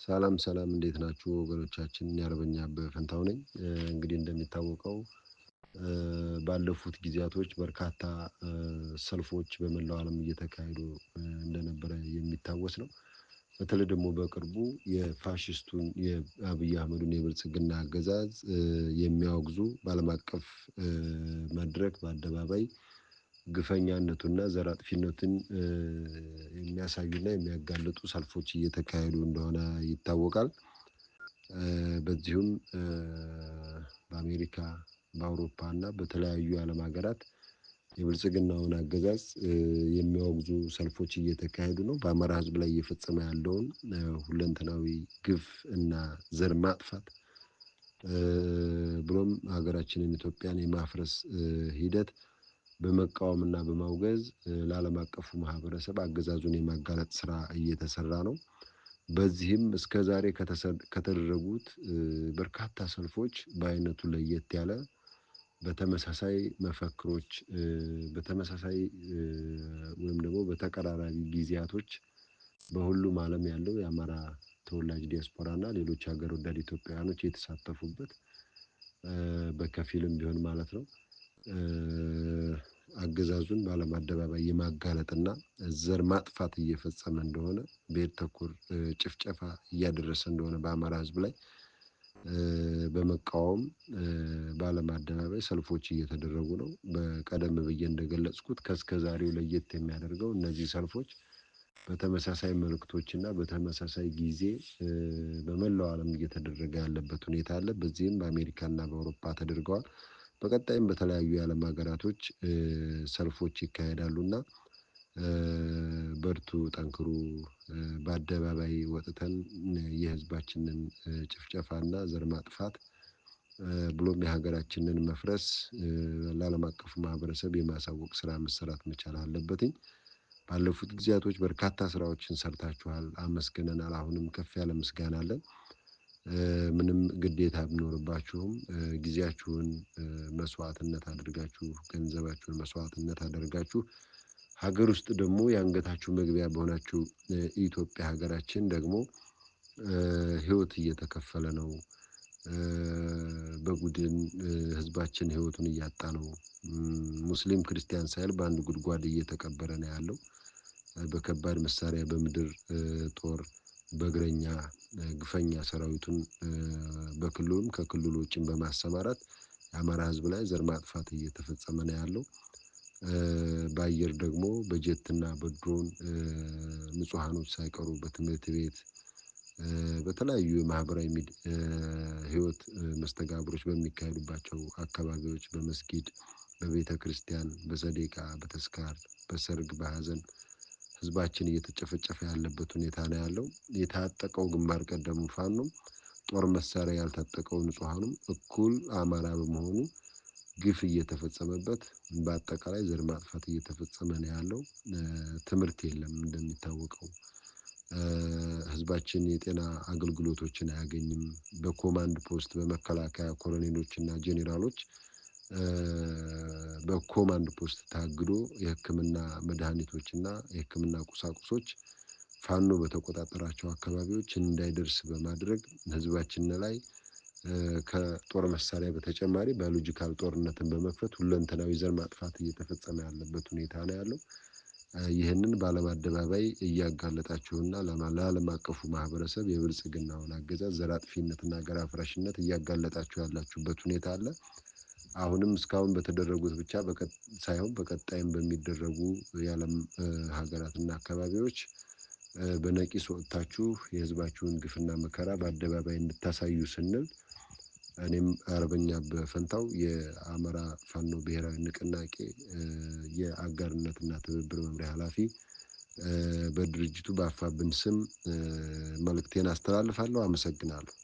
ሰላም ሰላም እንዴት ናችሁ ወገኖቻችን? እኔ አርበኛ አበበ ፈንታው ነኝ። እንግዲህ እንደሚታወቀው ባለፉት ጊዜያቶች በርካታ ሰልፎች በመላው ዓለም እየተካሄዱ እንደነበረ የሚታወስ ነው። በተለይ ደግሞ በቅርቡ የፋሽስቱን የአብይ አህመዱን የብልጽግና አገዛዝ የሚያወግዙ በዓለም አቀፍ መድረክ በአደባባይ ግፈኛነቱና ዘር አጥፊነቱን የሚያሳዩና የሚያጋልጡ ሰልፎች እየተካሄዱ እንደሆነ ይታወቃል። በዚሁም በአሜሪካ በአውሮፓ እና በተለያዩ የዓለም ሀገራት የብልጽግናውን አገዛዝ የሚያወግዙ ሰልፎች እየተካሄዱ ነው። በአማራ ሕዝብ ላይ እየፈጸመ ያለውን ሁለንተናዊ ግፍ እና ዘር ማጥፋት ብሎም ሀገራችንን ኢትዮጵያን የማፍረስ ሂደት በመቃወምና በማውገዝ ለዓለም አቀፉ ማህበረሰብ አገዛዙን የማጋለጥ ስራ እየተሰራ ነው። በዚህም እስከዛሬ ከተደረጉት በርካታ ሰልፎች በአይነቱ ለየት ያለ በተመሳሳይ መፈክሮች በተመሳሳይ ወይም ደግሞ በተቀራራቢ ጊዜያቶች በሁሉም ዓለም ያለው የአማራ ተወላጅ ዲያስፖራ እና ሌሎች ሀገር ወዳድ ኢትዮጵያውያኖች የተሳተፉበት በከፊልም ቢሆን ማለት ነው። አገዛዙን በዓለም አደባባይ የማጋለጥና ዘር ማጥፋት እየፈጸመ እንደሆነ ብሔር ተኮር ጭፍጨፋ እያደረሰ እንደሆነ በአማራ ሕዝብ ላይ በመቃወም በዓለም አደባባይ ሰልፎች እየተደረጉ ነው። በቀደም ብዬ እንደገለጽኩት ከእስከዛሬው ለየት የሚያደርገው እነዚህ ሰልፎች በተመሳሳይ መልእክቶችና በተመሳሳይ ጊዜ በመላው ዓለም እየተደረገ ያለበት ሁኔታ አለ። በዚህም በአሜሪካና በአውሮፓ ተደርገዋል። በቀጣይም በተለያዩ የዓለም ሀገራቶች ሰልፎች ይካሄዳሉና በርቱ፣ ጠንክሩ፣ በአደባባይ ወጥተን የህዝባችንን ጭፍጨፋና ዘር ማጥፋት ብሎም የሀገራችንን መፍረስ ለዓለም አቀፉ ማህበረሰብ የማሳወቅ ስራ መሰራት መቻል አለበትኝ። ባለፉት ጊዜያቶች በርካታ ስራዎችን ሰርታችኋል፣ አመስግነናል። አሁንም ከፍ ያለ ምስጋና አለን። ምንም ግዴታ ቢኖርባችሁም ጊዜያችሁን መስዋዕትነት አድርጋችሁ ገንዘባችሁን መስዋዕትነት አድርጋችሁ ሀገር ውስጥ ደግሞ የአንገታችሁ መግቢያ በሆናችሁ ኢትዮጵያ ሀገራችን ደግሞ ህይወት እየተከፈለ ነው። በቡድን ህዝባችን ህይወቱን እያጣ ነው። ሙስሊም ክርስቲያን ሳይል በአንድ ጉድጓድ እየተቀበረ ነው ያለው። በከባድ መሳሪያ በምድር ጦር በእግረኛ ግፈኛ ሰራዊቱን በክልሉም ከክልሉ ውጭም በማሰማራት የአማራ ህዝብ ላይ ዘር ማጥፋት እየተፈጸመ ነው ያለው። በአየር ደግሞ በጀትና በድሮን ንጹሃኖች ሳይቀሩ በትምህርት ቤት በተለያዩ የማህበራዊ ህይወት መስተጋብሮች በሚካሄዱባቸው አካባቢዎች በመስጊድ፣ በቤተክርስቲያን፣ በሰደቃ፣ በተስካር፣ በሰርግ፣ በሀዘን ህዝባችን እየተጨፈጨፈ ያለበት ሁኔታ ነው ያለው። የታጠቀው ግንባር ቀደሙ ፋኖ ጦር መሳሪያ ያልታጠቀው ንጹሃኑም እኩል አማራ በመሆኑ ግፍ እየተፈጸመበት በአጠቃላይ ዘር ማጥፋት እየተፈጸመ ነው ያለው። ትምህርት የለም እንደሚታወቀው ህዝባችን የጤና አገልግሎቶችን አያገኝም። በኮማንድ ፖስት በመከላከያ ኮሎኔሎችና ጄኔራሎች በኮማንድ ፖስት ታግዶ የህክምና መድኃኒቶችና የህክምና ቁሳቁሶች ፋኖ በተቆጣጠራቸው አካባቢዎች እንዳይደርስ በማድረግ ህዝባችን ላይ ከጦር መሳሪያ በተጨማሪ ባዮሎጂካል ጦርነትን በመክፈት ሁለንተናዊ ዘር ማጥፋት እየተፈጸመ ያለበት ሁኔታ ነው ያለው። ይህንን በዓለም አደባባይ እያጋለጣችሁና ለዓለም አቀፉ ማህበረሰብ የብልጽግናውን አገዛዝ ዘር አጥፊነትና ሀገር አፍራሽነት እያጋለጣችሁ ያላችሁበት ሁኔታ አለ። አሁንም እስካሁን በተደረጉት ብቻ ሳይሆን በቀጣይም በሚደረጉ የዓለም ሀገራትና አካባቢዎች በነቂስ ወጥታችሁ የህዝባችሁን ግፍና መከራ በአደባባይ እንድታሳዩ ስንል እኔም አርበኛ አበበ ፈንታው የአማራ ፋኖ ብሔራዊ ንቅናቄ የአጋርነትና ትብብር መምሪያ ኃላፊ በድርጅቱ በአፋብን ስም መልእክቴን አስተላልፋለሁ። አመሰግናለሁ።